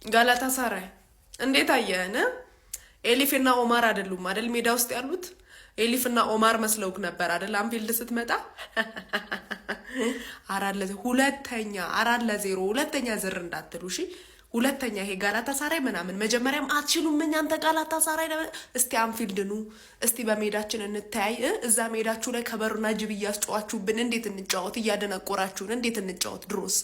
ጋላታሳራይ እንዴት አየህን? ኤሊፍና ኦማር አይደሉም አይደል ሜዳ ውስጥ ያሉት? ኤሊፍና ኦማር መስለውክ ነበር አይደል? አንፊልድ ስትመጣ ሁለተኛ 4-0 ሁለተኛ ዝር እንዳትሉ እሺ። ሁለተኛ ይሄ ጋላታሳራይ ምናምን መጀመሪያም አትችሉም። እናንተ ጋላታሳራይ እስቲ አንፊልድ ኑ፣ እስቲ በሜዳችን እንተያይ። እዛ ሜዳችሁ ላይ ከበሩና ጅብ እያስጨዋችሁብን እንዴት እንጫወት? እያደነቆራችሁን እንዴት እንጫወት? ድሮስ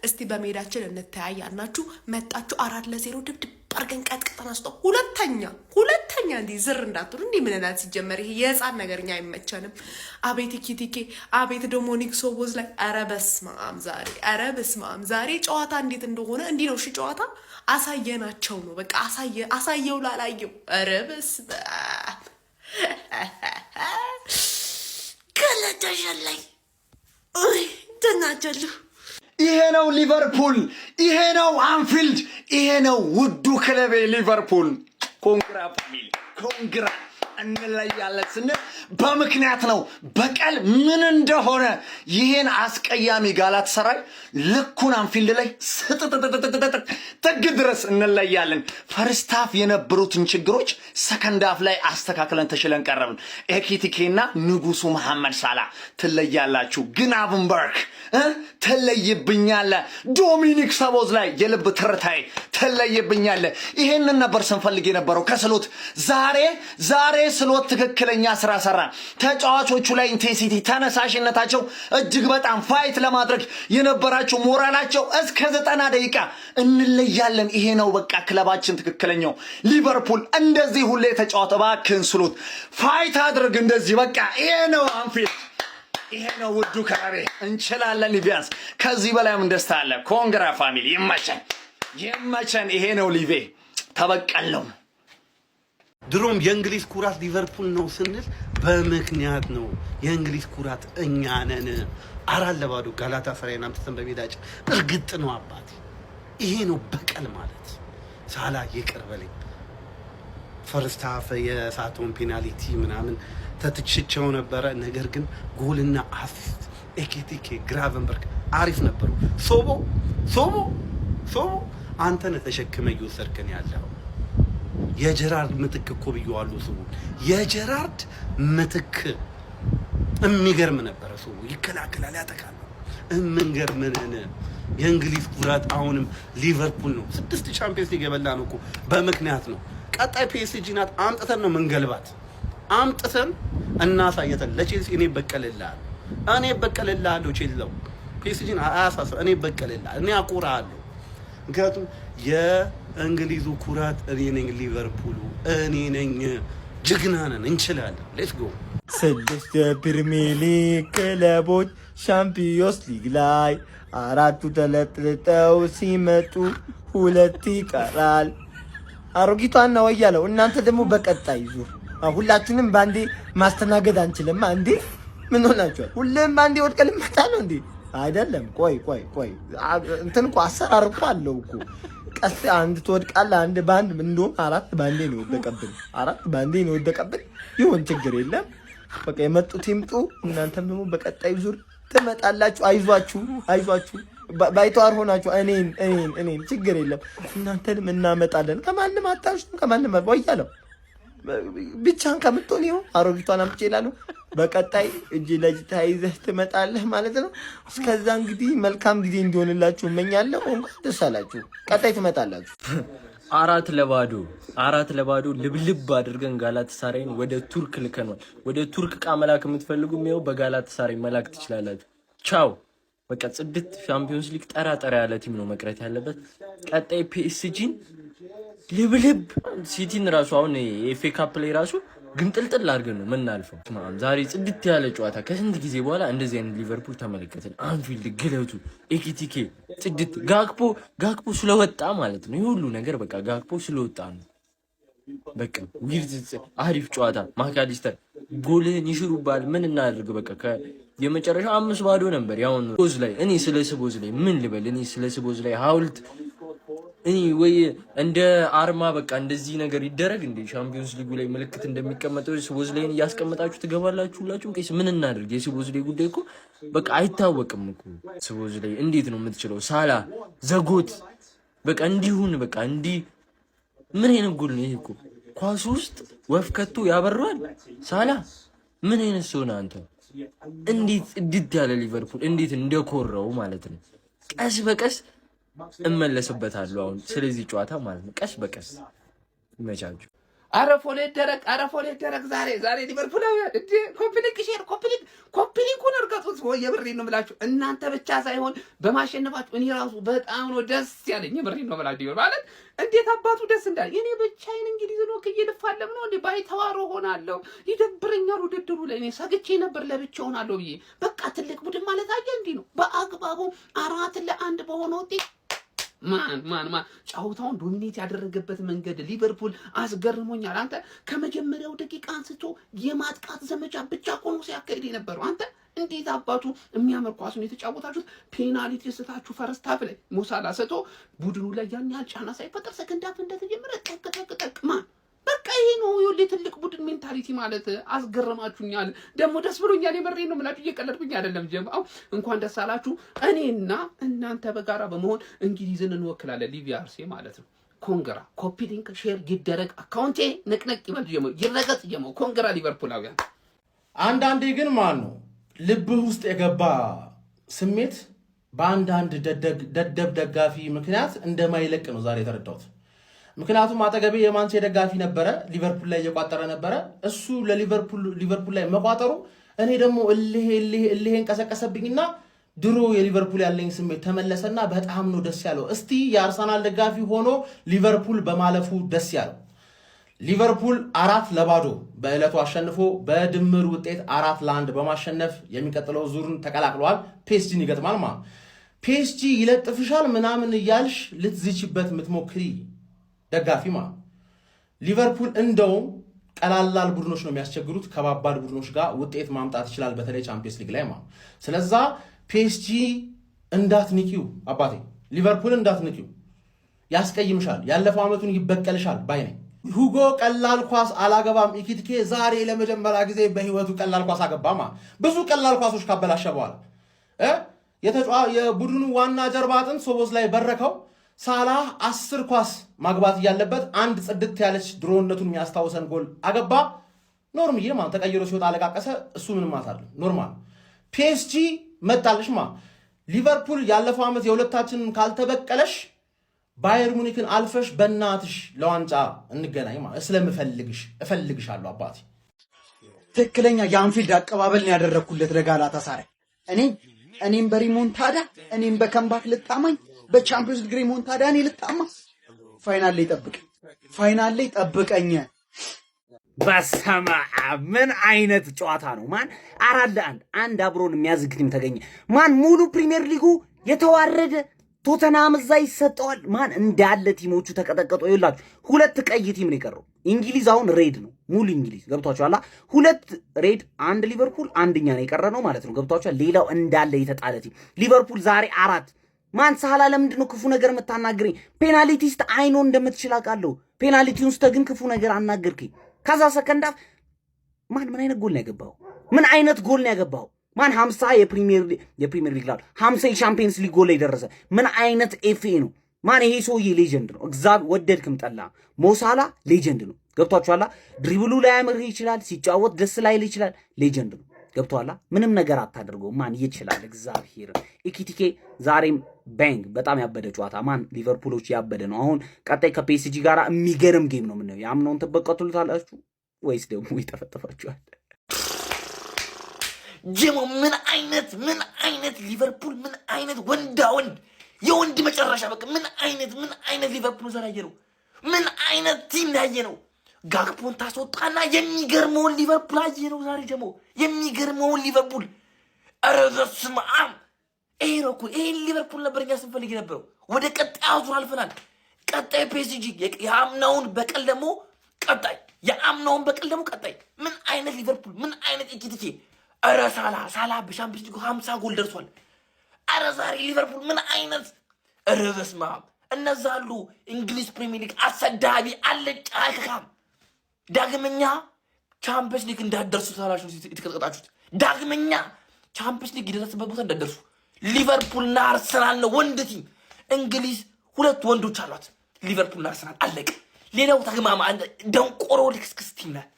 እስቲ በሜዳችን እንተያይ ያልናችሁ መጣችሁ 4-0 ድብድብ አርገን ቀጥቅጠን አስጦ ሁለተኛ እንዲህ ዝር እንዳትሉ። እንዲህ ምን እናት ሲጀመር ይሄ የህፃን ነገርኛ አይመቸንም። አቤት ኪቲኬ አቤት ዶሚኒክ ሶቦዝ ላይ ኧረ በስመ አብ ዛሬ ጨዋታ እንዴት እንደሆነ እንዲህ ነው። እሺ ጨዋታ አሳየናቸው ነው በቃ አሳየው ላላየው ኧረ በስመ አብ ከለተሸለይ ተናጀሉ። ይሄ ነው ሊቨርፑል፣ ይሄ ነው አንፊልድ፣ ይሄ ነው ውዱ ክለቤ ሊቨርፑል። ኮንግራ ፋሚሊ ኮንግራ። እንለያለን ስንል በምክንያት ነው። በቀል ምን እንደሆነ ይሄን አስቀያሚ ጋላታሳራይ ልኩን አንፊልድ ላይ ጥግ ድረስ እንለያለን። ፈርስት ሃፍ የነበሩትን ችግሮች ሰከንድ ሃፍ ላይ አስተካክለን ተሽለን ቀረብን። ኤኪቲኬና ንጉሱ መሐመድ ሳላ ትለያላችሁ። ግናቭንበርግ ትለይብኛለ። ዶሚኒክ ሶቦዝ ላይ የልብ ትርታይ ትለይብኛለ። ይሄንን ነበር ስንፈልግ የነበረው ከስሎት። ዛሬ ስሎት ትክክለኛ ስራ ሰራ። ተጫዋቾቹ ላይ ኢንቴንሲቲ ተነሳሽነታቸው እጅግ በጣም ፋይት ለማድረግ የነበራቸው ሞራላቸው እስከ 90 ደቂቃ እንለያለን። ይሄ ነው በቃ ክለባችን ትክክለኛው ሊቨርፑል። እንደዚህ ሁሌ ተጫዋች እባክህን ስሎት ፋይት አድርግ እንደዚህ በቃ ይሄ ነው አንፊልድ፣ ይሄ ነው ውዱ ክለቤ። እንችላለን ሊቪያንስ ከዚህ በላይም ደስታ አለ። ኮንግራ ፋሚሊ ይመቸን። ይሄ ነው ሊቬ ተበቀለው። ድሮም የእንግሊዝ ኩራት ሊቨርፑል ነው ስንል በምክንያት ነው። የእንግሊዝ ኩራት እኛ ነን። 4-0 ጋላታሳራይን አምጥተን በሜዳችን እርግጥ ነው አባቴ። ይሄ ነው በቀል ማለት። ሳላ ይቅር በለኝ። ፈርስት ሃፍ የሳቶን ፔናልቲ ምናምን ተትችቸው ነበረ። ነገር ግን ጎልና አሲስት ኤኪቲኬ ግራቨንበርግ አሪፍ ነበሩ። ሶቦ አንተን ተሸክመ እየወሰድከን ያለው የጀራርድ ምትክ እኮ ብየዋለሁ። ሰው የጀራርድ ምትክ የሚገርም ነበር። ሰው ይከላከላል፣ ያጠቃል። የምንገርመን የእንግሊዝ ኩራት አሁንም ሊቨርፑል ነው። 6 ቻምፒየንስ ሊግ የበላ ነው እኮ በምክንያት ነው። ቀጣይ ፒኤስጂ ናት። አምጥተን ነው መንገልባት። አምጥተን እናሳየተን ለቼልሲ እኔ በቀልልሃለሁ ቼልሲው ፒኤስጂን አያሳስብ። እኔ በቀልልሃለሁ፣ እኔ አቆራለሁ። ምክንያቱም የእንግሊዙ ኩራት እኔ ነኝ፣ ሊቨርፑሉ እኔ ነኝ። ጀግና ነን፣ እንችላለን። ሌትስ ጎ። 6 የፕሪሚየር ሊግ ክለቦች ሻምፒዮንስ ሊግ ላይ 4 ተለጥልጠው ሲመጡ 2 ይቀራል። አሮጊቷና ወያለው እናንተ ደግሞ በቀጣይ ዙር ሁላችንም ባንዴ ማስተናገድ አንችልም። አንዴ ምን ሆናችኋል? ሁሌም ባንዴ ወድቀን ልመጣ ነው እንዴ? አይደለም። ቆይ እንትን እኮ አሰራር እኮ አለው እኮ። ቀስ አንድ ትወድቃለህ፣ አንድ ባንድ እንደውም 4 ባንዴ ነው የወደቀብን። ይሁን ችግር የለም። በቃ የመጡት ይምጡ። እናንተም ደግሞ በቀጣይ ዙር ትመጣላችሁ። አይዟችሁ ባይተዋር ሆናችሁ እኔን ችግር የለም። እናንተንም እናመጣለን። ከማንም አታሽም። ከማንም ወያለው ብቻን ከምትሆን ይሁን አሮጊቷን አምጪ ይላሉ። በቀጣይ እጅ ለእጅ ተያይዘህ ትመጣለህ ማለት ነው። እስከዛ እንግዲህ መልካም ጊዜ እንዲሆንላችሁ እመኛለሁ። እንኳን ደስ አላችሁ። ቀጣይ ትመጣላችሁ። 4-0 ልብልብ አድርገን ጋላታሳራይን ወደ ቱርክ ልከናል። ወደ ቱርክ ዕቃ መላክ የምትፈልጉ ይኸው በጋላታሳራይ መላክ ትችላላችሁ። ቻው። በቃ ጽድት ሻምፒዮንስ ሊግ ጠራ ያለ ቲም ነው መቅረት ያለበት። ቀጣይ ፒኤስጂን ልብልብ ሲቲን ራሱ አሁን የኤፍኤ ካፕ ላይ ራሱ ግንጥልጥል አድርገን ነው የምናልፈው። ዛሬ ጽድት ያለ ጨዋታ ከስንት ጊዜ በኋላ እንደዚህ አይነት ሊቨርፑል ተመለከትን። አንፊልድ ግለቱ ኤኪቲኬ ጽድት ጋክፖ ስለወጣ ማለት ነው። ይሁሉ ነገር በቃ ጋክፖ ስለወጣ ነው። በቃ ዊርዝ አሪፍ ጨዋታ። ማካሊስተር ጎልህን ይሽሩባል። ምን እናድርግ? በቃ የመጨረሻው 5-0 ነበር። ያውን ስቦዝ ላይ እኔ ስለ ስቦዝ ላይ ምን ልበል? እኔ ስለ ስቦዝ ላይ ሐውልት ወይ እንደ አርማ በቃ እንደዚህ ነገር ይደረግ እንደ ሻምፒዮንስ ሊጉ ላይ ምልክት እንደሚቀመጠው ስቦዝ ላይ ያስቀምጣችሁ ትገባላችሁ ሁላችሁም። ከይስ ምን እናድርግ? የስቦዝ ላይ ጉዳይ እኮ በቃ አይታወቅም እኮ። ስቦዝ ላይ እንዴት ነው የምትችለው? ሳላ ዘጎት በቃ እንዲሁን በቃ እንዲ ምን አይነት ጎል ነው ይሄ እኮ ኳስ ውስጥ ወፍ ከቶ ያበራል ሳላ ምን አይነት ሰው ነህ አንተ እንዴት ያለ ሊቨርፑል እንዴት እንደኮረው ማለት ነው ቀስ በቀስ እመለስበታለሁ አሁን ስለዚህ ጨዋታ ማለት ነው ቀስ በቀስ ይመቻቹ አረፎሌ ደረቅ ዛሬ ሊቨርፑላውያን እንዴ ኮምፕሊት ሼር ኮምፕሊት እርገጡት ወይ የብሬን ነው ብላችሁ እናንተ ብቻ ሳይሆን በማሸነፋችሁ እኔ ራሱ በጣም ነው ደስ ያለኝ የብሬን ነው ብላችሁ ማለት እንዴት አባቱ ደስ እንዳለ እኔ ብቻዬን እንግሊዝ ነው ከየልፋለም ነው እንዴ ባይተዋሮ ሆናለሁ ይደብረኛል ውድድሩ ላይ እኔ ሰግቼ ነበር ለብቻ ሆናለሁ ብዬ በቃ ትልቅ ቡድን ማለት አየ እንዴ ነው በአግባቡ 4-1 በሆነ ውጤት ማን ጫውታውን ዶሚኔት ያደረገበት መንገድ ሊቨርፑል አስገርሞኛል አንተ ከመጀመሪያው ደቂቃ አንስቶ የማጥቃት ዘመቻ ብቻ ቆሞ ሲያካሂድ የነበረው አንተ እንዴት አባቱ የሚያምር ኳሱን የተጫወታችሁት ፔናልቲ ስታችሁ ፈርስት ሃፍ ላይ ሞሳላ ሰቶ ቡድኑ ላይ ያን ያህል ጫና ሳይፈጠር ሰከንድ ሃፍ እንደተጀመረ ጠቅ ማን በቃ ይሄ ነው የወለ ትልቅ ቡድን ሜንታሊቲ ማለት አስገረማችሁኛል ደግሞ ደስ ብሎኛል የመሬን ነው ማለት እየቀለድኩኝ አይደለም ጀምአው እንኳን ደስ አላችሁ እኔና እናንተ በጋራ በመሆን እንግሊዝን እንወክላለን ሊቪአርሲ ማለት ነው ኮንግራ ኮፒ ሊንክ ሼር ይደረግ አካውንቴ ነቅነቅ ይበል ጀምአው ይረገጥ ጀምአው ኮንግራ ሊቨርፑላውያን አንዳንዴ ግን ማን ነው ልብህ ውስጥ የገባ ስሜት በአንዳንድ ደደብ ደጋፊ ምክንያት እንደማይለቅ ነው ዛሬ የተረዳሁት ምክንያቱም አጠገቤ የማንቼ ደጋፊ ነበረ ሊቨርፑል ላይ እየቋጠረ ነበረ እሱ ለሊቨርፑል ላይ መቋጠሩ እኔ ደግሞ እልሄን ቀሰቀሰብኝና ድሮ የሊቨርፑል ያለኝ ስሜት ተመለሰና በጣም ነው ደስ ያለው እስቲ የአርሰናል ደጋፊ ሆኖ ሊቨርፑል በማለፉ ደስ ያለው ሊቨርፑል 4-0 በእለቱ አሸንፎ በድምር ውጤት 4-1 በማሸነፍ የሚቀጥለው ዙርን ተቀላቅሏል ፒኤስጂን ይገጥማል ማለት ፒኤስጂ ይለጥፍሻል ምናምን እያልሽ ልትዝችበት ምትሞክሪ ደጋፊ ማለት ሊቨርፑል እንደውም ቀላላል ቡድኖች ነው የሚያስቸግሩት ከባባድ ቡድኖች ጋር ውጤት ማምጣት ይችላል በተለይ ቻምፒየንስ ሊግ ላይ ማለት ስለዛ ፒኤስጂ እንዳትንቂው አባቴ ሊቨርፑል እንዳትንቂው ያስቀይምሻል ያለፈው አመቱን ይበቀልሻል ባይ ነኝ ሁጎ ቀላል ኳስ አላገባም ኢኪቲኬ ዛሬ ለመጀመሪያ ጊዜ በህይወቱ ቀላል ኳስ አገባማ ብዙ ቀላል ኳሶች ካበላሸ በኋላ የቡድኑ ዋና ጀርባ አጥንት ሶቦዝ ላይ በረከው ሳላህ 10 ኳስ ማግባት ያለበት አንድ ጽድት ያለች ድሮነቱን የሚያስታውሰን ጎል አገባ ኖርማሊ ማን ተቀይሮ ሲወጣ አለቃቀሰ እሱ ምንም ማታል ኖርማል ፒኤስጂ መጣልሽማ ሊቨርፑል ያለፈው አመት የሁለታችንን ካልተበቀለሽ ባየር ሙኒክን አልፈሽ በእናትሽ ለዋንጫ እንገናኝ ማለት ስለምፈልግሽ እፈልግሻለሁ አባቴ ትክክለኛ የአንፊልድ አቀባበል ነው ያደረኩለት ለጋላታሳራይ እኔም በሪሞንታዳ እኔም በከምባክ ልጣማኝ በቻምፒዮንስ ሊግ ሪሞንታዳ እኔ ልጣማ ፋይናል ላይ ጠብቀኝ በስመ አብ ምን አይነት ጨዋታ ነው ማን 4-1 አንድ አብሮን የሚያዝግ ቲም ተገኘ ማን ሙሉ ፕሪሚየር ሊጉ የተዋረደ ቶተናም እዛ ይሰጠዋል ማን እንዳለ ቲሞቹ ተቀጠቀጡ ይላችሁ ሁለት ቀይ ቲም ነው የቀረው እንግሊዝ አሁን ሬድ ነው ሙሉ እንግሊዝ ገብቷችኋል ሁለት ሬድ አንድ ሊቨርፑል አንደኛ ነው የቀረነው ማለት ነው ገብቷችኋል ሌላው እንዳለ የተጣለ ቲም ሊቨርፑል ዛሬ 4 ማን ሳላ ለምንድነው ክፉ ነገር የምታናግረኝ ፔናልቲስት አይኖ እንደምትችል አውቃለሁ ፔናልቲውን ውስጥ ግን ክፉ ነገር አናገርከኝ ከዛ ሰከንድ አፍ ማን ምን አይነት ጎል ነው ያገባው ምን አይነት ጎል ነው ያገባው ማን 50 የፕሪሚየር ሊግ ላይ 50 የቻምፒየንስ ሊግ ጎል ላይ ደረሰ ምን አይነት ኤፍኤ ነው ማን ይሄ ሰውዬ ሌጀንድ ነው እግዚአብሔር ወደድክም ጠላ ሞሳላ ሌጀንድ ነው ገብቷችኋል ድሪብሉ ላይ ያምርህ ይችላል ሲጫወት ደስ ላይል ይችላል ሌጀንድ ነው ገብቷላ ምንም ነገር አታደርገው ማን ይችላል እግዚአብሔር ኢኪቲኬ ዛሬም ባንግ በጣም ያበደ ጨዋታ ማን ሊቨርፑሎች ያበደ ነው አሁን ቀጣይ ከፒኤስጂ ጋራ የሚገርም ጌም ነው ምነው ያምነውን ተበቀቱልታላችሁ ወይስ ደግሞ ይተፈተፋችኋል ጀሞ ምን አይነት ሊቨርፑል ምን አይነት ወንድ የወንድ መጨረሻ በቃ ምን አይነት ሊቨርፑል ዘራየ ነው ምን አይነት ቲም ያየ ነው ጋክፖን ታስወጣና የሚገርመውን ሊቨርፑል አየ ነው ዛሬ ጀሞ የሚገርመውን ሊቨርፑል ኧረ በስመ አብ ይሄ ነው እኮ ይሄ ሊቨርፑል ነበርኛ ስንፈልግ የነበረው ወደ ቀጣዩ ዙር አልፈናል ቀጣይ ፒኤስጂ የአምናውን በቀል ደግሞ ቀጣይ ምን አይነት ሊቨርፑል ምን አይነት ኢኪቲኬ ኧረ ሳላ በሻምፒዮንስ ሊግ 50 ጎል ደርሷል ኧረ ዛሬ ሊቨርፑል ምን አይነት ኧረ በስመ አብ እነዛ አሉ እንግሊዝ ፕሪሚየር ሊግ አሰዳቢ አለጫ አይከካም ዳግመኛ ቻምፒየንስ ሊግ እንዳደርሱ ታላችሁ የተቀጠቀጣችሁት ዳግመኛ ቻምፒየንስ ሊግ የደረሰበት ቦታ እንዳደርሱ ሊቨርፑልና አርሰናል ነው ወንድ ቲም እንግሊዝ ሁለት ወንዶች አሏት ሊቨርፑል አርሰናል አለቀ። ሌላው ተግማማ ደንቆሮ ልክስክስ ቲም ናት።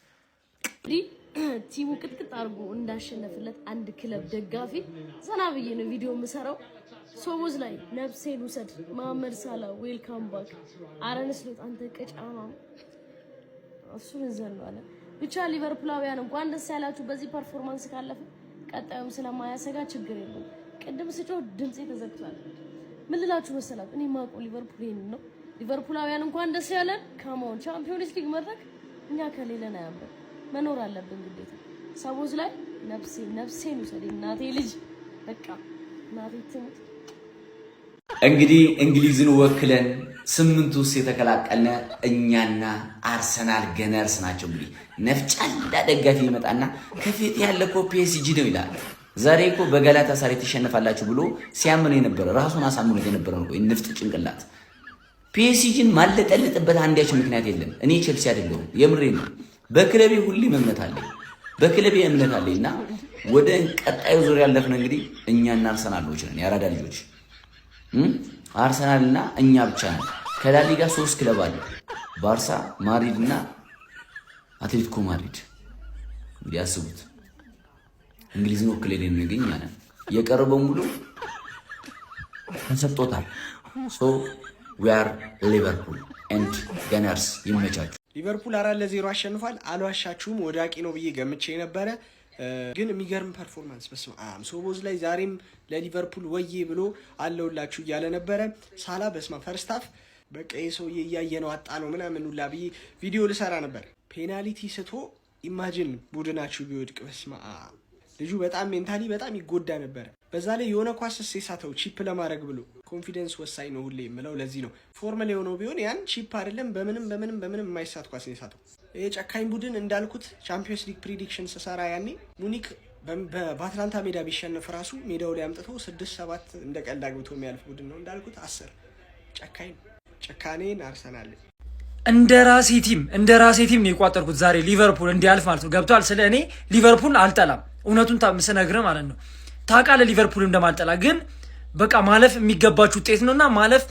ቲሙ ቅጥቅጥ አርጎ እንዳሸነፈለት አንድ ክለብ ደጋፊ ዘና ብዬ ነው ቪዲዮ የምሰራው። ሶቦዝ ላይ ነፍሴን ውሰድ መሐመድ ሳላ ዌልካም ባክ አረን ስሎት አንተ ቀጫማ እሱን ዘንዋለ። ብቻ ሊቨርፑላውያን እንኳን ደስ ያላችሁ በዚህ ፐርፎርማንስ ካለፈ ቀጣዩም ስለማያሰጋ ችግር የለም። ቅድም ስጮ ድምጼ ተዘግቷል። ምን ልላችሁ መሰላችሁ? እኔ ማቆ ሊቨርፑል ይሄን ነው። ሊቨርፑላውያን እንኳን ደስ ያለን። ካሞን ቻምፒዮንስ ሊግ መድረክ እኛ ከሌለን አያምር መኖር አለብን ግዴታ። ሰቦዝ ላይ ነፍሴን ውሰድ እናቴ ልጅ በቃ እናቴ ትሙት። እንግዲህ እንግሊዝን ወክለን 8 ውስጥ የተከላቀልነ እኛና አርሰናል ገነርስ ናቸው። እንግዲህ ነፍጫላ ደጋፊ ይመጣና ከፊት ያለ እኮ ፒኤስጂ ነው ይላል። ዛሬ እኮ በጋላታሳራይ ተሸነፋላችሁ ብሎ ሲያምን የነበረ ራሱን አሳምኖት የነበረ ነው። ንፍጥ ጭንቅላት ፒኤስጂን ማለጠልጥበት አንዳች ምክንያት የለም። እኔ ቼልሲ አይደለሁም የምሬ ነው። በክለቤ ሁሌም እምነት አለኝ። በክለቤ እምነት አለኝና ወደ ቀጣዩ ዙር ያለፍነ እንግዲህ እኛና አርሰናሎች ነን። ያራዳ ልጆች አርሰናልና እኛ ብቻ ነን። ከላሊጋ 3 ክለብ አለ። ባርሳ፣ ማድሪድ እና አትሌቲኮ ማድሪድ። እንግዲህ አስቡት እንግሊዝን ወክለን የሚገኝ ነን። የቀረበው ሙሉ ተሰጥቶታል። ሶ we are Liverpool and Gunners ይመቻችሁ። ሊቨርፑል 4-0 አሸንፏል። አልዋሻችሁም ወዳቂ ነው ብዬ ገምቼ ነበረ። ግን የሚገርም ፐርፎርማንስ በስመ አብ። ሶቦዝ ላይ ዛሬም ለሊቨርፑል ወዬ ብሎ አለውላችሁ እያለ ነበረ። ሳላ በስመ አብ ፈርስት ሃፍ በቃ የሰውዬ እያየ ነው አጣ ነው ምናምን ሁላ ብዬ ቪዲዮ ልሰራ ነበር። ፔናልቲ ስቶ ኢማጂን ቡድናችሁ ቢወድቅ በስመ አብ። ልጁ በጣም ሜንታሊ በጣም ይጎዳ ነበረ። በዛ ላይ የሆነ ኳስ ሲሳተው ቺፕ ለማድረግ ብሎ ኮንፊደንስ ወሳኝ ነው ሁሌ የምለው ለዚህ ነው። ፎርማል የሆነው ቢሆን ያን ቺፕ አይደለም በምንም የማይሳት ኳስ ነው የሳተው። የጨካኝ ቡድን እንዳልኩት ቻምፒየንስ ሊግ ፕሪዲክሽን ስሰራ ያኔ ሙኒክ በአትላንታ ሜዳ ቢሸነፍ ራሱ ሜዳው ላይ አምጥተው 6-7 እንደ ቀልድ አግብቶ የሚያልፍ ቡድን ነው እንዳልኩት። 10 ጨካኝ ጨካኔን አርሰናል እንደ ራሴ ቲም ነው የቋጠርኩት ዛሬ ሊቨርፑል እንዲያልፍ ማለት ነው። ገብቷል። ስለ እኔ ሊቨርፑል አልጠላም እውነቱን ስነግርህ ማለት ነው። ታውቃለህ ሊቨርፑል እንደማልጠላ ግን በቃ ማለፍ የሚገባችሁ ውጤት ነውና ማለፍ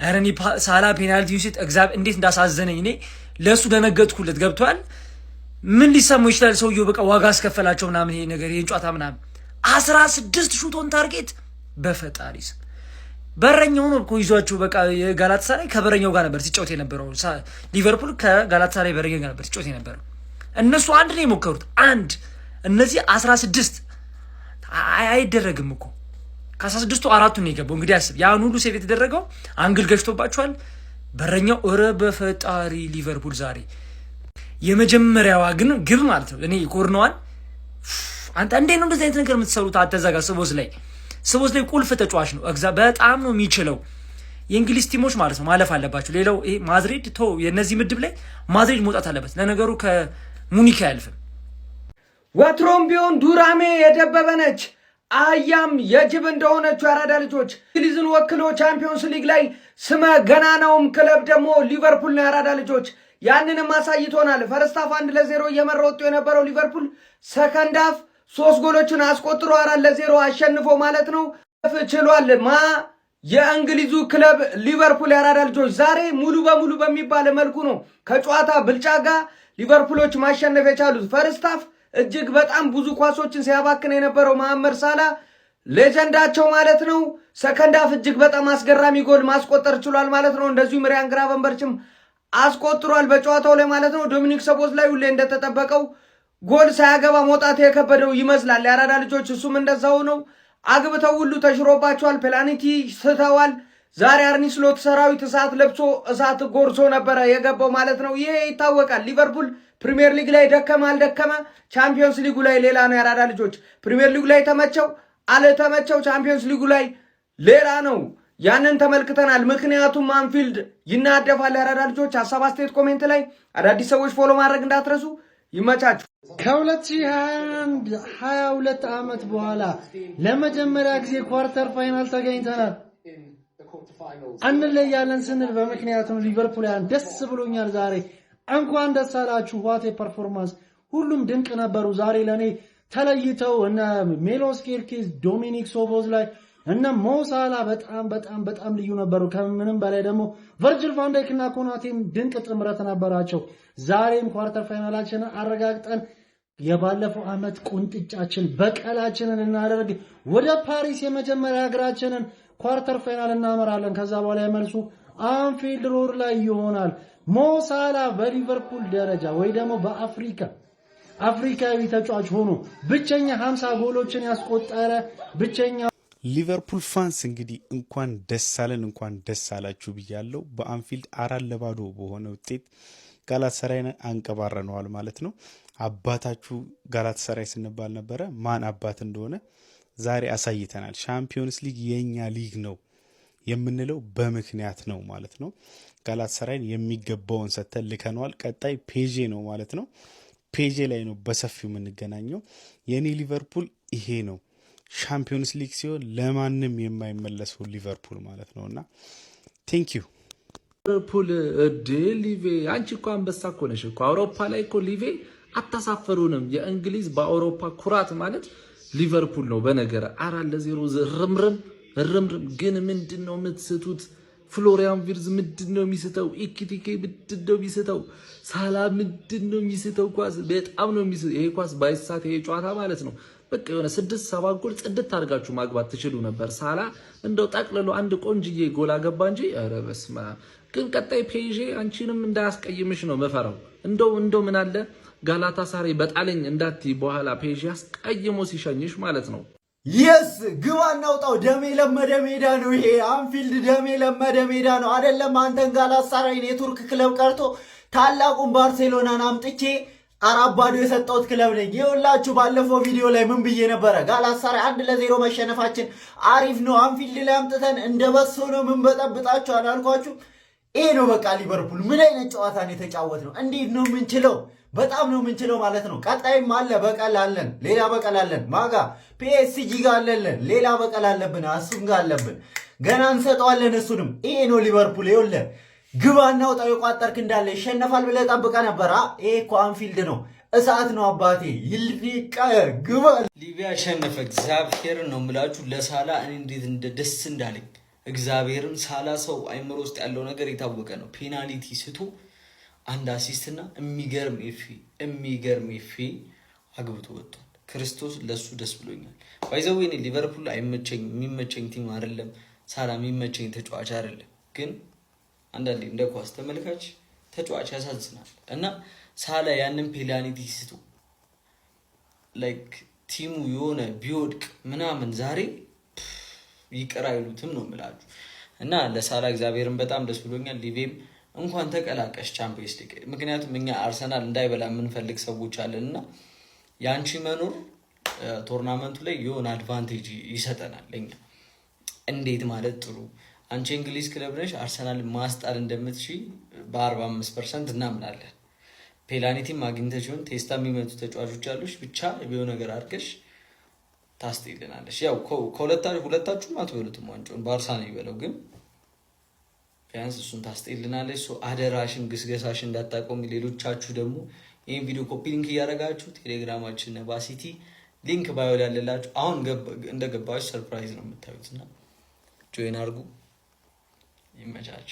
አረኒ ሳላ ፔናልቲ ውስጥ እግዚአብሔር እንዴት እንዳሳዘነኝ እኔ ለሱ ደነገጥኩለት። ገብቷል። ምን ሊሰማው ይችላል ሰውየው በቃ ዋጋ አስከፈላቸው ምናምን ይሄ ነገር ይሄን ጨዋታ ምናምን 16 ሹት ኦን ታርጌት በፈጣሪ ስም በረኛው ነው እኮ ይዟቸው በቃ የጋላታሳራይ ከበረኛው ጋር ነበር ሲጫወት የነበረው። ሊቨርፑል ከጋላታሳራይ በረኛው ጋር ነበር ሲጫወት የነበረው። እነሱ አንድ ነው የሞከሩት አንድ እነዚህ 16 አይደረግም እኮ ከ16ቱ 4ቱ ነው የገባው። እንግዲህ አስብ ያን ሁሉ ሴቭ የተደረገው አንግል ገጭቶባቸዋል በረኛው። ኧረ በፈጣሪ ሊቨርፑል ዛሬ የመጀመሪያዋ ግን ግብ ማለት ነው እኔ ኮርናዋን አንተ እንዴት ነው እንደዚህ አይነት ነገር የምትሰሩት? አተዛጋ ስቦዝ ላይ ቁልፍ ተጫዋች ነው በጣም ነው የሚችለው። የእንግሊዝ ቲሞች ማለት ነው ማለፍ አለባቸው። ሌላው ይሄ ማድሪድ የነዚህ ምድብ ላይ ማድሪድ መውጣት አለበት። ለነገሩ ከሙኒክ አያልፍም። ወትሮም ቢሆን ዱራሜ የደበበ ነች አህያም የጅብ እንደሆነችው ያራዳ ልጆች እንግሊዝን ወክሎ ቻምፒዮንስ ሊግ ላይ ስመ ገናናውም ክለብ ደግሞ ሊቨርፑል ነው። ያራዳ ልጆች ያንንም አሳይቶናል። ፈርስት ሃፍ 1-0 እየመራ ወጥቶ የነበረው ሊቨርፑል ሰከንድ ሃፍ 3 ጎሎችን አስቆጥሮ 4-0 አሸንፎ ማለት ነው ችሏል። የእንግሊዙ ክለብ ሊቨርፑል ያራዳ ልጆች ዛሬ ሙሉ በሙሉ በሚባል መልኩ ነው ከጨዋታ ብልጫ ጋር ሊቨርፑሎች ማሸነፍ የቻሉት። ፈርስት ሃፍ እጅግ በጣም ብዙ ኳሶችን ሲያባክን የነበረው መሐመድ ሳላ ሌጀንዳቸው ማለት ነው ሰከንድ ሃፍ እጅግ በጣም አስገራሚ ጎል ማስቆጠር ችሏል ማለት ነው። እንደዚሁ ሪያን ግራቨንበርችም አስቆጥሯል በጨዋታው ላይ ማለት ነው። ዶሚኒክ ሶቦዝ ላይ ሁሌ እንደተጠበቀው ጎል ሳያገባ መውጣት የከበደው ይመስላል ያራዳ ልጆች። እሱም እንደዛው ነው። አግብተው ሁሉ ተሽሮባቸዋል። ፔናልቲ ስተዋል። ዛሬ አርኒ ስሎት ሰራዊት እሳት ለብሶ እሳት ጎርሶ ነበረ የገባው ማለት ነው። ይሄ ይታወቃል። ሊቨርፑል ፕሪሚየር ሊግ ላይ ደከመ አልደከመ ቻምፒዮንስ ሊጉ ላይ ሌላ ነው ያራዳ ልጆች። ፕሪሚየር ሊጉ ላይ ተመቸው አልተመቸው ቻምፒዮንስ ሊጉ ላይ ሌላ ነው። ያንን ተመልክተናል። ምክንያቱም አንፊልድ ይናደፋል ያራዳ ልጆች። ሀሳብ አስተያየት ኮሜንት ላይ አዳዲስ ሰዎች ፎሎ ማድረግ እንዳትረሱ። ይመቻችሁ። ከ2022 ዓመት በኋላ ለመጀመሪያ ጊዜ ኳርተር ፋይናል ተገኝተናል። እንለያለን ስንል በምክንያቱም ሊቨርፑልያን ደስ ብሎኛል ዛሬ። እንኳን ደስ አላችሁ። ዋቴ ፐርፎርማንስ ሁሉም ድንቅ ነበሩ። ዛሬ ለኔ ተለይተው እነ ሜሎስ ኬርኬዝ፣ ዶሚኒክ ሶቦዝ ላይ እና ሞሳላ በጣም ልዩ ነበሩ። ከምንም በላይ ደግሞ ቨርጅል ቫን ዳይክ እና ኮናቴም ድንቅ ጥምረት ነበራቸው። ዛሬም ኳርተር ፋይናላችንን አረጋግጠን የባለፈው አመት ቁንጥጫችን በቀላችንን እናደርግ ወደ ፓሪስ የመጀመሪያ ሀገራችንን ኳርተር ፋይናል እናመራለን። ከዛ በኋላ የመልሱ አንፊልድ ሮድ ላይ ይሆናል። ሞሳላ በሊቨርፑል ደረጃ ወይ ደግሞ አፍሪካዊ ተጫዋች ሆኖ ብቸኛ 50 ጎሎችን ያስቆጠረ ብቸኛ ሊቨርፑል ፋንስ እንግዲህ እንኳን ደስ አለን እንኳን ደስ አላችሁ ብያለሁ። በአንፊልድ 4-0 በሆነ ውጤት ጋላታሳራይን አንቀባረነዋል ማለት ነው። አባታችሁ ጋላታሳራይ ስንባል ነበረ። ማን አባት እንደሆነ ዛሬ አሳይተናል። ሻምፒዮንስ ሊግ የኛ ሊግ ነው የምንለው በምክንያት ነው ማለት ነው። ጋላታሳራይን የሚገባውን ሰጥተን ልከነዋል። ቀጣይ ፔጄ ነው ማለት ነው። ፔጄ ላይ ነው በሰፊው የምንገናኘው። የኔ ሊቨርፑል ይሄ ነው። ሻምፒዮንስ ሊግ ሲሆን ለማንም የማይመለሰው ሊቨርፑል ማለት ነውና ቴንክ ዩ ሊቨርፑል። ሊቬ አንቺ እኮ አንበሳ እኮ ነሽ እኮ አውሮፓ ላይ እኮ ሊቬ አታሳፈሩንም። የእንግሊዝ በአውሮፓ ኩራት ማለት ሊቨርፑል ነው። በነገር 4-0 ርምርም ግን ምንድነው የምትስቱት? ፍሎሪያን ቪርዝ ምንድነው የሚስተው? ኢኪቲኬ ምንድነው የሚስተው? ሳላ ምንድነው የሚስተው? ኳስ በጣም ነው የሚስተው። ይሄ ኳስ ባይሳት ይሄ ጨዋታ ማለት ነው በቃ የሆነ 6-7 ጎል ጽድት አድርጋችሁ ማግባት ትችሉ ነበር። ሳላ እንደው ጠቅልሎ አንድ ቆንጅዬ ጎል አገባ እንጂ ኧረ በስመ አብ። ግን ቀጣይ ፔዤ አንቺንም እንዳያስቀይምሽ ነው መፈራው። እንደው ምን አለ ጋላታሳራይ በጣለኝ እንዳትይ በኋላ ፔዤ አስቀይሞ ሲሸኝሽ ማለት ነው። የስ ግባ እናውጣው። ደሜ ለመደ ሜዳ ነው ይሄ አንፊልድ፣ ደሜ ለመደ ሜዳ ነው። አይደለም አንተን ጋላታሳራይን የቱርክ ክለብ ቀርቶ ታላቁን ባርሴሎናን አምጥቼ 4-0 የሰጠሁት ክለብ ነኝ። ይኸውላችሁ ባለፈው ቪዲዮ ላይ ምን ብዬ ነበረ? ጋላታሳራይ 1-0 መሸነፋችን አሪፍ ነው፣ አንፊልድ ላይ አምጥተን እንደ በሶ ነው ምን በጠብጣችሁ አላልኳችሁ? ይሄ ነው በቃ ሊቨርፑል ምን አይነት ጨዋታ ነው የተጫወት ነው። እንዴት ነው የምንችለው? በጣም ነው የምንችለው ማለት ነው። ቀጣይም አለ በቀል አለን፣ ሌላ በቀል አለን። ማጋ ፒኤስጂ ጋር አለን፣ ሌላ በቀል አለብን። አሱም ጋር አለብን፣ ገና እንሰጠዋለን እሱንም። ይሄ ነው ሊቨርፑል። ይኸውልህ ግባ እናውጣው የቋጠርክ እንዳለ ይሸነፋል ብለህ ጠብቀህ ነበር። ይሄ እኮ አንፊልድ ነው፣ እሳት ነው አባቴ። ይልፊቀ ግባ ሊቢያ አሸነፈ። እግዚአብሔር ነው የምላችሁ ለሳላ እኔ እንዴት ደስ እንዳለኝ እግዚአብሔርን። ሳላ ሰው አይምሮ ውስጥ ያለው ነገር የታወቀ ነው። ፔናልቲ ስቶ አንድ አሲስትና የሚገርም ኤፌ አግብቶ ወጥቷል። ክርስቶስ ለሱ ደስ ብሎኛል። ባይዘው እኔ ሊቨርፑል የሚመቸኝ ቲም አይደለም። ሳላ የሚመቸኝ ተጫዋች አይደለም። ግን አንዳንዴ እንደ ኳስ ተመልካች ተጫዋች ያሳዝናል እና ሳላ ያንን ፔናልቲ ስቶ ላይክ ቲሙ የሆነ ቢወድቅ ምናምን ዛሬ ይቅር አይሉትም ነው የምላችሁ። እና ለሳላ እግዚአብሔርን በጣም ደስ ብሎኛል። ሊቬም እንኳን ተቀላቀሽ ቻምፒየንስ ሊግ። ምክንያቱም እኛ አርሰናል እንዳይበላ የምንፈልግ ሰዎች አለን እና የአንቺ መኖር ቶርናመንቱ ላይ የሆነ አድቫንቴጅ ይሰጠናል። እኛ እንዴት ማለት ጥሩ አንቺ እንግሊዝ ክለብ ነሽ፣ አርሰናል ማስጣል እንደምትችይ በ45% እናምናለን። ፔናልቲም አግኝተሽ ይሁን ቴስታ የሚመቱ ተጫዋቾች አሉሽ። ብቻ የሆነ ነገር አድርገሽ ታስጥይልናለሽ። ያው ሁለታችሁም አትበሉትም ዋንጫውን ባርሳ ነው ይበለው፣ ግን ቢያንስ እሱን ታስጥይልናለሽ። አደራሽን ግስገሳሽ እንዳታቆሚ። ሌሎቻችሁ ደግሞ ይህን ቪዲዮ ኮፒ ሊንክ እያደረጋችሁ ቴሌግራማችን ባሲቲ ሊንክ ባዮ ላይ ያለላችሁ አሁን እንደገባችሁ ሰርፕራይዝ ነው የምታዩትና ጆይን አድርጉ። ይመቻች።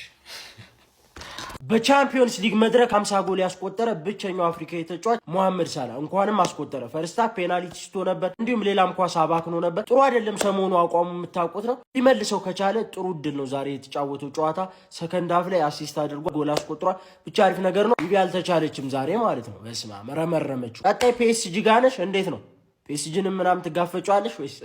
በቻምፒዮንስ ሊግ መድረክ 50 ጎል ያስቆጠረ ብቸኛው አፍሪካዊ ተጫዋች መሐመድ ሳላ እንኳንም አስቆጠረ። ፈርስታ ፔናልቲ ስቶ ነበር፣ እንዲሁም ሌላም ኳስ አባክኖ ነበር። ጥሩ አይደለም ሰሞኑ አቋሙ የምታውቁት ነው። ሊመልሰው ከቻለ ጥሩ እድል ነው ዛሬ የተጫወተው ጨዋታ። ሰከንድ ሃፍ ላይ አሲስት አድርጎ ጎል አስቆጥሯል። ብቻ አሪፍ ነገር ነው። ሊቪ አልተቻለችም ዛሬ ማለት ነው። በስማ መረመረመችው። ቀጣይ ፒኤስጂ ጋር ነሽ። እንዴት ነው ፒኤስጂን ምናምን ትጋፈጫለሽ ወይስ?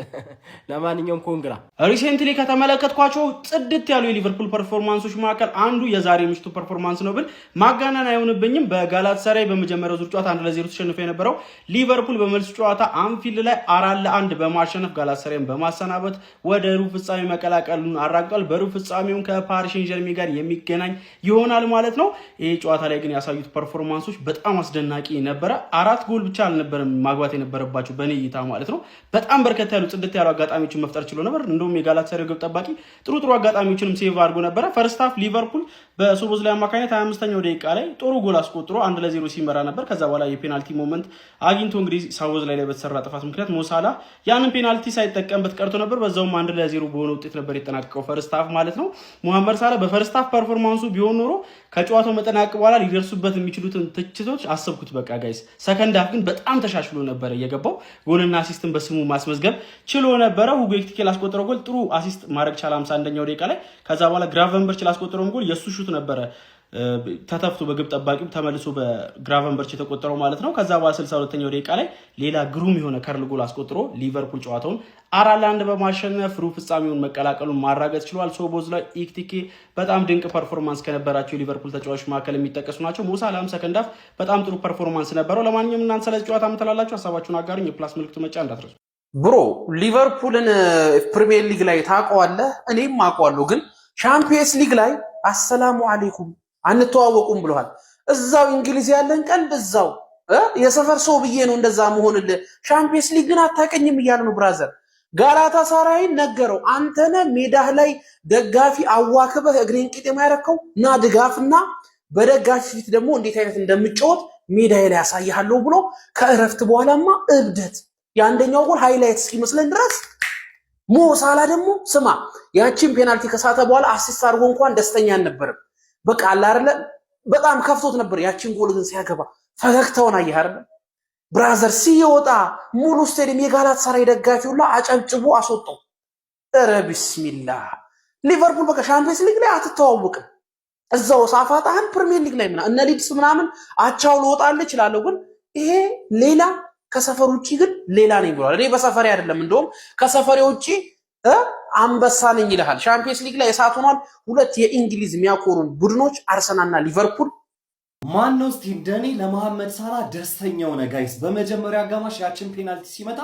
ለማንኛውም ኮንግራ። ሪሴንትሊ ከተመለከትኳቸው ጽድት ያሉ የሊቨርፑል ፐርፎርማንሶች መካከል አንዱ የዛሬ ምሽቱ ፐርፎርማንስ ነው ብል ማጋነን አይሆንብኝም። በጋላታሳራይ በመጀመሪያው ዙር ጨዋታ 1-0 ተሸንፎ የነበረው ሊቨርፑል በመልስ ጨዋታ አንፊልድ ላይ 4-1 በማሸነፍ ጋላታሳራይን በማሰናበት ወደ ሩብ ፍጻሜ መቀላቀሉን አረጋግጧል። በሩብ ፍጻሜውን ከፓሪስ ሴን ዠርሜን ጋር የሚገናኝ ይሆናል ማለት ነው። ይሄ ጨዋታ ላይ ግን ያሳዩት ፐርፎርማንሶች በጣም አስደናቂ ነበረ። 4 ጎል ብቻ አልነበረም ማግባት የነበረባቸው እይታ ማለት ነው። በጣም በርከት ያሉ ጽድት ያሉ አጋጣሚዎችን መፍጠር ችሎ ነበር። እንደውም የጋላታሳራይ ግብ ጠባቂ ጥሩ አጋጣሚዎችንም ሴቭ አድርጎ ነበረ። ፈርስት ሃፍ ሊቨርፑል በሶቦዝ ላይ አማካኝነት 25ኛው ደቂቃ ላይ ጥሩ ጎል አስቆጥሮ 1-0 ሲመራ ነበር። ከዛ በኋላ የፔናልቲ ሞመንት አግኝቶ እንግዲህ ሶቦዝ ላይ በተሰራ ጥፋት ምክንያት ሞሳላ ያንን ፔናልቲ ሳይጠቀምበት ቀርቶ ነበር። በዛውም 1-0 በሆነ ውጤት ነበር የተጠናቀቀው ፈርስት ሃፍ ማለት ነው። ሙሐመድ ሳላ በፈርስት ሃፍ ፐርፎርማንሱ ቢሆን ኖሮ ከጨዋታው መጠናቀቅ በኋላ ሊደርሱበት የሚችሉትን ትችቶች አሰብኩት። በቃ ጋይስ ሰከንድ ሃፍ ግን በጣም ተሻሽሎ ነበር የገባው። ጎልና አሲስትን በስሙ ማስመዝገብ ችሎ ነበረ። ሁጎ ኤኪቲኬ ላስቆጠረው ጎል ጥሩ አሲስት ማድረግ ቻለ 51ኛው ደቂቃ ላይ። ከዛ በኋላ ግራቨንበርች ላስቆጠረው ጎል የሱ ሹት ነበረ ተተፍቶ በግብ ጠባቂው ተመልሶ በግራቨንበርች የተቆጠረው ማለት ነው። ከዛ በኋላ 62ኛው ደቂቃ ላይ ሌላ ግሩም የሆነ ከርል ጎል አስቆጥሮ ሊቨርፑል ጨዋታውን 4-1 በማሸነፍ ሩብ ፍጻሜውን መቀላቀሉን ማረጋገጥ ችሏል። ሶቦዝ ላይ ኤኪቲኬ በጣም ድንቅ ፐርፎርማንስ ከነበራቸው የሊቨርፑል ተጫዋቾች መካከል የሚጠቀሱ ናቸው። ሞሳላም ሰከንድ ሃፍ በጣም ጥሩ ፐርፎርማንስ ነበረው። ለማንኛውም እናንተ ስለዚህ ጨዋታ ምትላላችሁ? ሀሳባችሁን አጋሩኝ። የፕላስ ምልክቱ መጫ እንዳትረሱ። ብሮ ሊቨርፑልን ፕሪሚየር ሊግ ላይ ታውቀዋለህ፣ እኔም አውቀዋለሁ። ግን ሻምፒየንስ ሊግ ላይ አሰላሙ አለይኩም አንተዋወቁም ብለዋል። እዛው እንግሊዝ ያለን ቀን በዛው የሰፈር ሰው ብዬ ነው እንደዛ መሆንልህ። ሻምፒየንስ ሊግ ግን አታውቀኝም እያለ ነው ብራዘር። ጋላታ ሳራይን ነገረው፣ አንተነ ሜዳህ ላይ ደጋፊ አዋክበህ እግሬን ቂጤማ ያረከው ና ድጋፍና በደጋፊ ፊት ደግሞ እንዴት አይነት እንደምጫወት ሜዳዬ ላይ ያሳያለሁ ብሎ ከእረፍት በኋላማ እብደት የአንደኛው ጎል ሃይላይት እስኪመስለን ድረስ ሞ ሳላ ደግሞ ስማ ያቺን ፔናልቲ ከሳተ በኋላ አሲስት አድርጎ እንኳን ደስተኛ አልነበረም። በቃ አለ አይደለ በጣም ከፍቶት ነበር። ያቺን ጎል ግን ሲያገባ ፈገግታውን አየህ አይደለ ብራዘር። ሲወጣ ሙሉ ስቴዲየም የጋላት ሰራይ ደጋፊው ሁላ አጨብጭቦ አስወጣው። ኧረ ቢስሚላህ ሊቨርፑል በቃ ሻምፒየንስ ሊግ ላይ አትተዋወቅም። እዛው ሳፋጣህን ፕሪሚየር ሊግ ላይ እነ ሊድስ ምናምን አቻው ልወጣልህ እችላለሁ፣ ግን ይሄ ሌላ ከሰፈር ውጪ ግን ሌላ ነኝ ብሏል። እኔ በሰፈሬ አይደለም እንደውም ከሰፈሬ ውጪ አንበሳ ነኝ ይልሃል። ሻምፒየንስ ሊግ ላይ እሳት ሆኗል። ሁለት የእንግሊዝ የሚያኮሩን ቡድኖች አርሰናልና ሊቨርፑል። ማን ነው እስቲ እንደኔ ለመሐመድ ሳላ ደስተኛው ነው ጋይስ? በመጀመሪያ አጋማሽ ያችን ፔናልቲ ሲመታ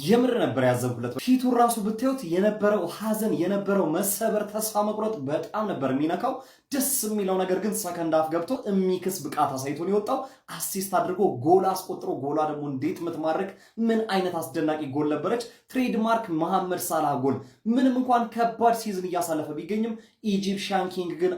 የምር ነበር ያዘንኩለት። ፊቱን ራሱ ብታዩት የነበረው ሐዘን የነበረው መሰበር ተስፋ መቁረጥ በጣም ነበር የሚነካው። ደስ የሚለው ነገር ግን ሰከንድ ሃፍ ገብቶ የሚክስ ብቃት አሳይቶን የወጣው አሲስት አድርጎ ጎል አስቆጥሮ ጎሏ ደግሞ እንዴት ምትማርክ ምን አይነት አስደናቂ ጎል ነበረች። ትሬድማርክ መሐመድ ሳላ ጎል። ምንም እንኳን ከባድ ሲዝን እያሳለፈ ቢገኝም ኢጂፕሽያን ኪንግ ግን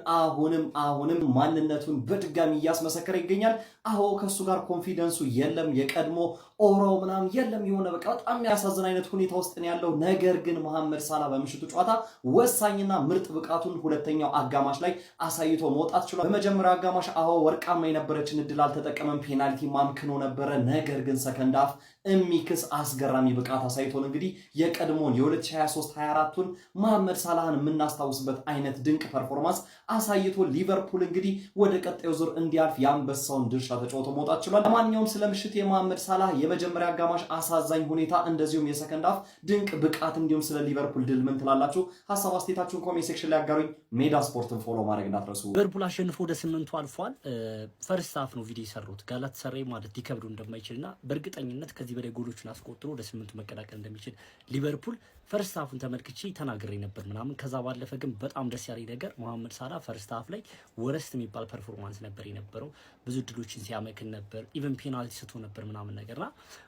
አሁንም ማንነቱን በድጋሚ እያስመሰከረ ይገኛል። አዎ ከሱ ጋር ኮንፊደንሱ የለም፣ የቀድሞ ኦራው ምናምን የለም። የሆነ በቃ በጣም የሚያሳዝን አይነት ሁኔታ ውስጥ ነው ያለው። ነገር ግን መሐመድ ሳላ በምሽቱ ጨዋታ ወሳኝና ምርጥ ብቃቱን ሁለተኛው አጋማሽ ላይ አሳይቶ መውጣት ችሏል። በመጀመሪያው አጋማሽ አዎ ወርቃማ የነበረችን እድል አልተጠቀመም፣ ፔናልቲ ማምክኖ ነበረ። ነገር ግን ሰከንድ ሃፍ የሚክስ አስገራሚ ብቃት አሳይቶን እንግዲህ የቀድሞን የ2023-24ቱን መሐመድ ሳላህን የምናስታውስበት አይነት ድንቅ ፐርፎርማንስ አሳይቶ ሊቨርፑል እንግዲህ ወደ ቀጣዩ ዙር እንዲያልፍ የአንበሳውን ድርሻ ተጫውቶ መውጣት ችሏል። ለማንኛውም ስለ ምሽት የመሐመድ ሳላህ የመጀመሪያ አጋማሽ አሳዛኝ ሁኔታ እንደዚሁም የሰከንድ ሃፍ ድንቅ ብቃት እንዲሁም ስለ ሊቨርፑል ድል ምን ትላላችሁ? ሀሳብ አስተያየታችሁን ኮሜንት ሴክሽን ላይ አጋሩኝ። ሜዳ ስፖርትን ፎሎ ማድረግ እንዳትረሱ። ሊቨርፑል አሸንፎ ወደ 8ቱ አልፏል። ፈርስት ሃፍ ነው ቪዲዮ የሰሩት ጋላት ሰራይ ማለት ሊከብዱ እንደማይችልና በእርግጠኝነት ከዚህ በላይ ጎሎችን አስቆጥሮ ወደ 8ቱ መቀላቀል እንደሚችል ሊቨርፑል ፈርስት ሃፉን ተመልክቼ ተናግሬ ነበር ምናምን። ከዛ ባለፈ ግን በጣም ደስ ያለኝ ነገር መሐመድ ሳላ ፈርስት ሃፍ ላይ ወረስት የሚባል ፐርፎርማንስ ነበር የነበረው። ብዙ ድሎችን ሲያመክን ነበር፣ ኢቨን ፔናልቲ ስቶ ነበር ምናምን ነገርና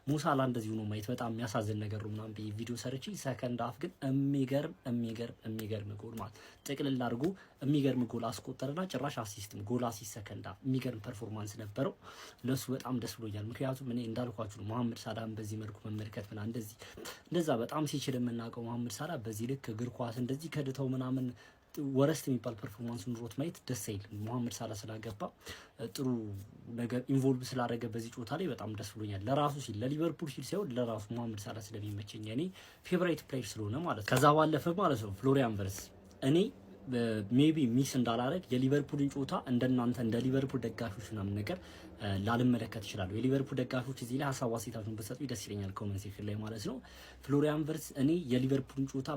ሙሳላ እንደዚህ ሆኖ ማየት በጣም የሚያሳዝን ነገር ነው ምናምን ቪዲዮ ሰርቼ። ሰከንድ ሃፍ ግን የሚገርም ጎል ማለት ጥቅልል አድርጎ የሚገርም ጎል አስቆጠረና ጭራሽ አሲስትም ጎል አሲስት ሰከንድ ሃፍ የሚገርም ፐርፎርማንስ ነበረው። ለሱ በጣም ደስ ብሎኛል። ምክንያቱም እኔ እንዳልኳችሁ መሐመድ ሳላህን በዚህ መልኩ መመልከት ምናምን እንደዛ በጣም ሲችል የምናውቀው መሐመድ ሳላህ በዚህ ልክ እግር ኳስ እንደዚህ ከድተው ምናምን ወረስት የሚባል ፐርፎርማንስ ኑሮት ማየት ደስ አይልም። መሐመድ ሳላህ ስላገባ ጥሩ ነገር ኢንቮልቭ ስላደረገ በዚህ ጨዋታ ላይ በጣም ደስ ብሎኛል። ለራሱ ሲል ለሊቨርፑል ሲል ሳይሆን ለራሱ መሐመድ ሳላህ ስለሚመቸኝ እኔ ፌቨራይት ፕሌየር ስለሆነ ማለት ነው። ከዛ ባለፈ ማለት ነው ፍሎሪያን ቨርትዝ እኔ ሜቢ ሚስ እንዳላረግ የሊቨርፑልን ጨዋታ እንደናንተ እንደ ሊቨርፑል ደጋፊዎች ምናምን ነገር ላልመለከት ይችላል። የሊቨርፑል ደጋፊዎች እዚህ ላይ ሀሳብ አስተያየታችሁን በሰጡ ደስ ይለኛል፣ ኮሜንት ሴክሽን ላይ ማለት ነው። ፍሎሪያን ቨርትዝ እኔ የሊቨርፑልን ጨዋታ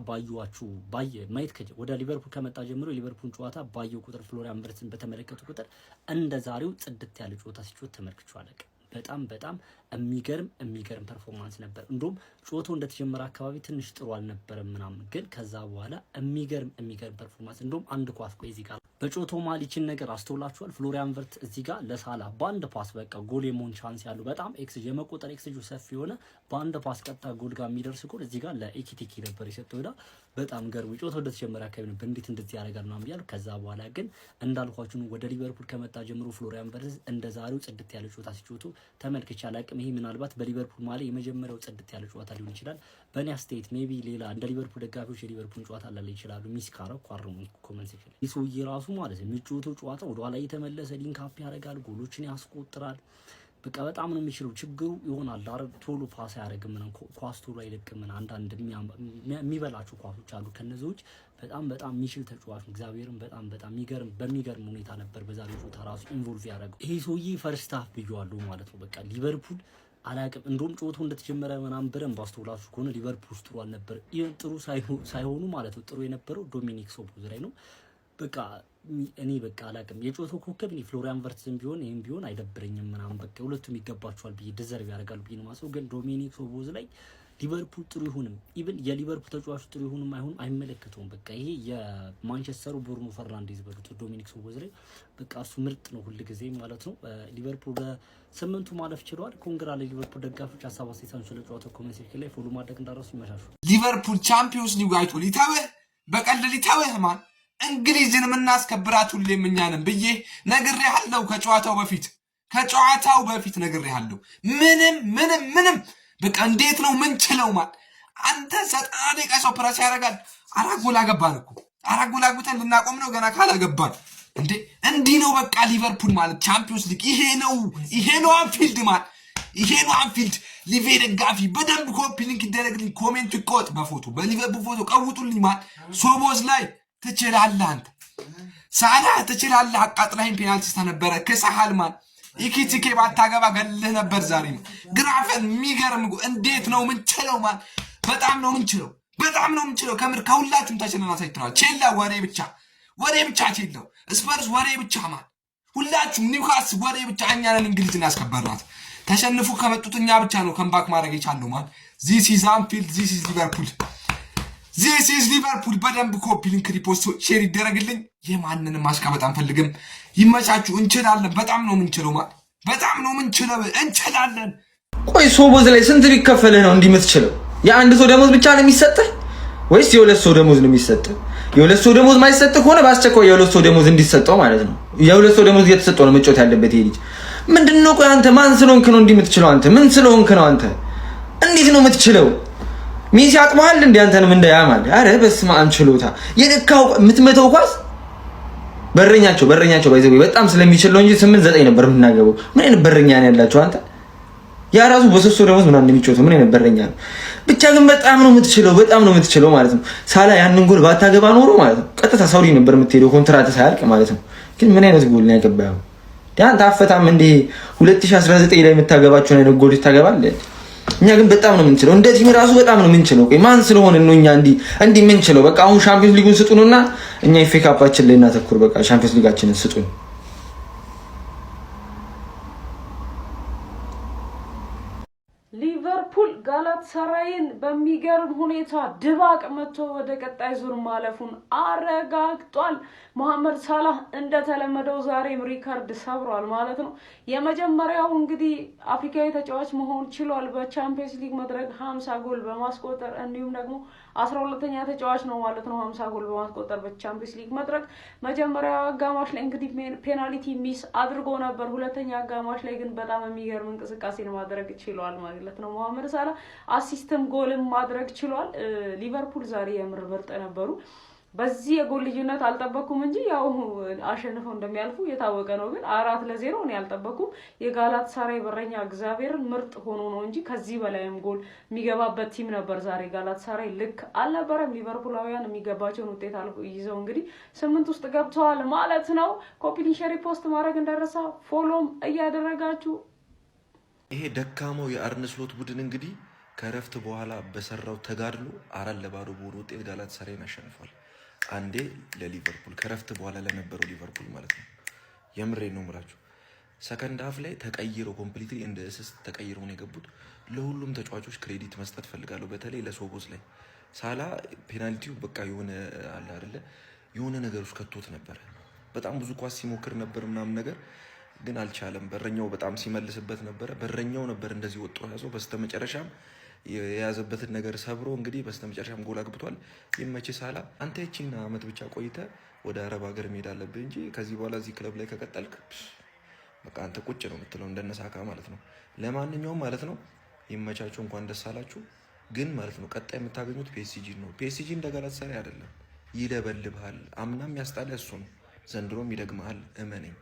ማየት ወደ ሊቨርፑል ከመጣ ጀምሮ የሊቨርፑልን ጨዋታ ባየው ቁጥር ፍሎሪያን ቨርትዝን በተመለከቱ ቁጥር እንደ ዛሬው ጽድት ያለ ጨዋታ ሲጫወት ተመልክቼዋለሁ። በጣም የሚገርም ፐርፎርማንስ ነበር። እንደውም ጨዋታው እንደተጀመረ አካባቢ ትንሽ ጥሩ አልነበረም ምናምን፣ ግን ከዛ በኋላ የሚገርም ፐርፎርማንስ እንደውም አንድ ኳስ ቆይ እዚህ ጋር በጮቶ ማሊችን ነገር አስተውላችኋል። ፍሎሪያን ቨርት እዚህ ጋር ለሳላ በአንድ ፓስ በቃ ጎል የመሆን ቻንስ ያለው በጣም ኤክስጂ የመቆጠር ኤክስጂ ሰፊ የሆነ በአንድ ፓስ ቀጥታ ጎል ጋር የሚደርስ ጎል እዚህ ጋር ለኢኪቲኪ ነበር የሰጠው። በጣም ገርሞ ጮቶ ወደ ተጀመረ አካባቢ ነበር እንዴት እንደዚህ ያደርጋል ነው ብያለሁ። ከዛ በኋላ ግን እንዳልኳችሁ ወደ ሊቨርፑል ከመጣ ጀምሮ ፍሎሪያን ቨርት እንደዛሬው ጽድት ያለ ጨዋታ ሲጫወቱ ተመልክቼ አላውቅም። ይሄ ምናልባት በሊቨርፑል ማለት የመጀመሪያው ጽድት ያለ ጨዋታ ሊሆን ይችላል በእኔ አስተያየት። ሜቢ ሌላ እንደ ሊቨርፑል ደጋፊዎች የሊቨርፑል ጨዋታ ላለ ይችላሉ ሚስ ካረኩ አርሙ ኮሜንት ሴክሽን ይሱይ ራሱ ማለት ነው የሚጫወተው ጨዋታ ወደ ኋላ እየተመለሰ ሊንክ አፕ ያደርጋል፣ ጎሎችን ያስቆጥራል። በቃ በጣም ነው የሚችለው። ችግሩ ይሆናል አረብ ቶሎ ፓስ ያደርግም ነው ኳስ ቶሎ አይለቅም። አንዳንድ የሚበላቸው ኳሶች አሉ። ከነዚዎች በጣም የሚችል ተጫዋች እግዚአብሔርን በጣም በሚገርም ሁኔታ ነበር በዛሬው ጨዋታ ራሱ ኢንቮልቭ ያደረገው። ይሄ ሰውዬ ፈርስት ሃፍ ብየዋለሁ ማለት ነው። በቃ ሊቨርፑል አላቅም እንደውም ጨዋታው እንደተጀመረ ምናምን በደንብ አስተውላችሁ ከሆነ ሊቨርፑል ጥሩ አልነበር። ይሄን ጥሩ ሳይሆኑ ማለት ነው ጥሩ የነበረው ዶሚኒክ ሶቦዝላይ ነው። በቃ እኔ በቃ አላቅም የጨዋታው ኮከብ እኔ ፍሎሪያን ቨርትዝም ቢሆን ይሄም ቢሆን አይደብረኝም ምናምን በቃ ሁለቱም ይገባቸዋል ብዬ ዲዘርቭ ያደርጋሉ ብዬ ነው ማሰው። ግን ዶሚኒክ ሶቦዝላይ ሊቨርፑል ጥሩ ይሁንም ኢቭን የሊቨርፑል ተጫዋቾች ጥሩ ይሁንም አይሁን አይመለከተውም። በቃ ይሄ የማንቸስተሩ ብሩኖ ፈርናንዴዝ በሉት ዶሚኒክ ሶቦዝላይ በቃ እሱ ምርጥ ነው ሁሉ ጊዜ ማለት ነው። ሊቨርፑል በስምንቱ ማለፍ ችሏል። ኮንግራ ለሊቨርፑል ደጋፊዎች ሀሳብ አስተያየታችሁን ስለ ጨዋታው ኮሜንት ሴክሽን ላይ ፎሎ ማድረግ እንዳረሱ ይመሻሹ። ሊቨርፑል ቻምፒዮንስ ሊግ አይቶ ሊታወህ በቀልድ ሊታወህ ማን እንግሊዝን የምናስከብራት ሁሌም እኛ ነን ብዬ ነግሬሃለሁ። ከጨዋታው በፊት ነግሬሃለሁ። ምንም በቃ እንዴት ነው ምን ችለው ማን አንተ 90 ደቂቃ ሰው ፕረስ ያደርጋል። አራት ጎል አገባን እኮ አራት ጎል አግብተን ልናቆም ነው ገና ካላገባን እንዴ። እንዲህ ነው በቃ ሊቨርፑል ማለት ቻምፒዮንስ ሊግ ይሄ ነው አንፊልድ ማለት ይሄ ነው አንፊልድ። ሊቬ ደጋፊ በደንብ ኮፒ ሊንክ ይደረግልኝ፣ ኮሜንት ይቆጥ፣ በፎቶ በሊቨርፑል ፎቶ ቀውጡልኝ ማለት ሶቦዝ ላይ ትችላለህ አንተ ሳላ ትችላለህ። አቃጥላይን ፔናልቲ ተነበረ ከሳሃል ማን ኢኪቲኬ ባታገባ ገልህ ነበር። ዛሬ ነው ግራፈን የሚገርም እንዴት ነው ምን ችለው ማን በጣም ነው ምን ችለው ከምር ከሁላችሁም ተችለና ሳይትናል። ቼላ ወሬ ብቻ ቼላው ስፐርስ ወሬ ብቻ ማን ሁላችሁም ኒውካስ ወሬ ብቻ። እኛ ነን እንግሊዝን ያስከበርናት። ተሸንፉ ከመጡት እኛ ብቻ ነው ከምባክ ማድረግ የቻለው ማን ዚስ ኢዝ አንፊልድ ዚስ ኢዝ ሊቨርፑል በደንብ ኮፒ ሊንክ ሪፖስት ሼር ይደረግልኝ። የማንንም ማሽቃበጥ አንፈልግም። ይመቻችሁ። እንችላለን። በጣም ነው ምንችለው እንችላለን። ቆይ ሶቦዝ ላይ ስንት ቢከፈልህ ነው እንዲህ የምትችለው? የአንድ ሰው ደሞዝ ብቻ ነው የሚሰጥህ ወይስ የሁለት ሰው ደሞዝ ነው የሚሰጥህ? የሁለት ሰው ደሞዝ ማይሰጥህ ከሆነ በአስቸኳይ የሁለት ሰው ደሞዝ እንዲሰጠው ማለት ነው። የሁለት ሰው ደሞዝ እየተሰጠው ነው መጫወት ያለበት ይሄ ልጅ። ምንድነው? ቆይ አንተ ማን ስለሆንክ ነው እንዲህ የምትችለው? አንተ ምን ስለሆንክ ነው? አንተ እንዴት ነው የምትችለው? ሚስ ያጥባል እንዴ አንተንም እንዳያማል። አረ በስመ አብ ችሎታ የነካው የምትመተው ኳስ በረኛቸው ባይዘው በጣም ስለሚችል ነው እንጂ 8-9 ነበር የምናገበው። ምን አይነት በረኛ ነው ያላችሁ አንተ? ያ ራሱ በሶስት ደሞዝ ምናምን እንደሚጮተው ምን አይነት በረኛ ነው? ብቻ ግን በጣም ነው የምትችለው ማለት ነው። ሳላ ያንን ጎል ባታገባ ኖሮ ማለት ነው ቀጥታ ሳውዲ ነበር የምትሄደው ኮንትራት ሳያልቅ ማለት ነው። ግን ምን አይነት ጎል ነው ያገባው? ያን ታፈታም እንዴ 2019 ላይ የምታገባቸው አይነት ጎል ታገባለህ። እኛ ግን በጣም ነው የምንችለው። እንደ ቲም ራሱ በጣም ነው የምንችለው። ቆይ ማን ስለሆነ ነው እኛ እንዲህ የምንችለው? በቃ አሁን ሻምፒዮንስ ሊጉን ስጡንና እኛ ኤፍ ኤ ካፓችን ላይ እናተኩር። በቃ ሻምፒዮንስ ሊጋችንን ስጡን። ሊቨርፑል ጋላታሳራይን በሚገርም ሁኔታ ድባቅ መጥቶ ወደ ቀጣይ ዙር ማለፉን አረጋግጧል። መሐመድ ሳላህ እንደተለመደው ዛሬም ሪካርድ ሰብሯል ማለት ነው። የመጀመሪያው እንግዲህ አፍሪካዊ ተጫዋች መሆን ችሏል በቻምፒየንስ ሊግ መድረክ 50 ጎል በማስቆጠር እንዲሁም ደግሞ 12ኛ ተጫዋች ነው ማለት ነው 50 ጎል በማስቆጠር በቻምፒየንስ ሊግ መድረክ። መጀመሪያው አጋማሽ ላይ እንግዲህ ፔናልቲ ሚስ አድርጎ ነበር። ሁለተኛ አጋማሽ ላይ ግን በጣም የሚገርም እንቅስቃሴን ማድረግ ችሏል ማለት ነው። መሐመድ ሳላህ አሲስትም ጎልም ማድረግ ችሏል። ሊቨርፑል ዛሬ የምር ምርጥ ነበሩ። በዚህ የጎል ልዩነት አልጠበኩም እንጂ ያው አሸንፈው እንደሚያልፉ የታወቀ ነው። ግን 4-0 ነው ያልጠበኩም። የጋላታሳራይ በረኛ እግዚአብሔርን ምርጥ ሆኖ ነው እንጂ ከዚህ በላይም ጎል የሚገባበት ቲም ነበር ዛሬ። ጋላታሳራይ ልክ አልነበረም። ሊቨርፑላውያን የሚገባቸውን ውጤት ይዘው እንግዲህ 8 ውስጥ ገብተዋል ማለት ነው። ኮፒ ሊንክ ሼር ፖስት ማድረግ እንዳረሳ ፎሎም እያደረጋችሁ ይሄ ደካማው የአርነ ስሎት ቡድን እንግዲህ ከረፍት በኋላ በሰራው ተጋድሎ 4-0 በሆነ ውጤት ጋላታሳራይን አሸንፏል። አንዴ ለሊቨርፑል ከረፍት በኋላ ለነበረው ሊቨርፑል ማለት ነው። የምሬን ነው የምላችሁ። ሰከንድ ሀፍ ላይ ተቀይረው ኮምፕሊትሊ እንደ እስስት ተቀይረው ነው የገቡት። ለሁሉም ተጫዋቾች ክሬዲት መስጠት ፈልጋለሁ። በተለይ ለሶቦዝ ላይ ሳላ ፔናልቲው በቃ የሆነ አለ አይደለ የሆነ ነገር ውስጥ ከቶት ነበር። በጣም ብዙ ኳስ ሲሞክር ነበር ምናምን ነገር ግን አልቻለም። በረኛው በጣም ሲመልስበት ነበረ። በረኛው ነበር እንደዚህ ወጥቶ ያዘው። በስተመጨረሻም የያዘበትን ነገር ሰብሮ እንግዲህ በስተመጨረሻም ጎል አግብቷል። ይመች ሳላ። አንተ ይቺን አመት ብቻ ቆይተ ወደ አረብ ሀገር መሄድ አለብህ እንጂ ከዚህ በኋላ እዚህ ክለብ ላይ ከቀጠልክ በቃ አንተ ቁጭ ነው የምትለው እንደነሳካ ማለት ነው። ለማንኛውም ማለት ነው ይመቻችሁ፣ እንኳን ደስ አላችሁ። ግን ማለት ነው ቀጣይ የምታገኙት ፒኤስጂ ነው። ፒኤስጂ እንደ ጋላታሳራይ አይደለም፣ ይደበልብሃል። አምናም ያስጣለ እሱ ነው፣ ዘንድሮም ይደግመሃል። እመነኝ።